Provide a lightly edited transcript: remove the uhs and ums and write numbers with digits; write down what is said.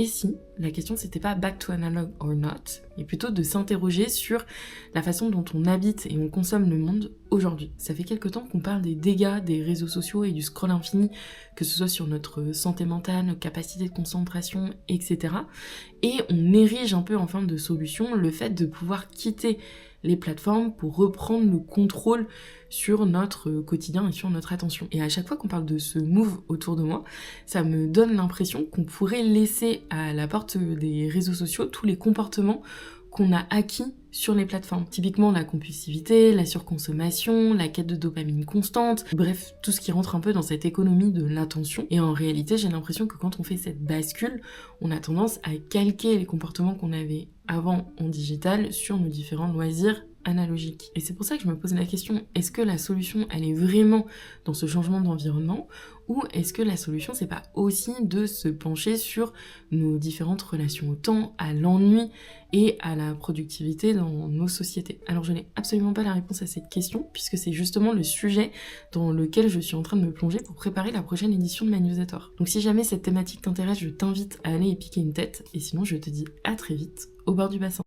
Et si la question c'était pas back to analog or not, mais plutôt de s'interroger sur la façon dont on habite et on consomme le monde aujourd'hui. Ça fait quelque temps qu'on parle des dégâts des réseaux sociaux et du scroll infini, que ce soit sur notre santé mentale, notre capacité de concentration, etc. Et on érige un peu en forme de solution le fait de pouvoir quitter les plateformes pour reprendre le contrôle sur notre quotidien et sur notre attention. Et à chaque fois qu'on parle de ce move autour de moi, ça me donne l'impression qu'on pourrait laisser à la porte des réseaux sociaux tous les comportements qu'on a acquis sur les plateformes. Typiquement la compulsivité, la surconsommation, la quête de dopamine constante, bref, tout ce qui rentre un peu dans cette économie de l'attention. Et en réalité, j'ai l'impression que quand on fait cette bascule, on a tendance à calquer les comportements qu'on avait avant en digital sur nos différents loisirs analogiques. Et c'est pour ça que je me pose la question, est-ce que la solution, elle est vraiment dans ce changement d'environnement, ou est-ce que la solution, c'est pas aussi de se pencher sur nos différentes relations au temps, à l'ennui et à la productivité dans nos sociétés? Alors je n'ai absolument pas la réponse à cette question, puisque c'est justement le sujet dans lequel je suis en train de me plonger pour préparer la prochaine édition de ma newsletter. Donc si jamais cette thématique t'intéresse, je t'invite à aller y piquer une tête, et sinon je te dis à très vite au bord du bassin.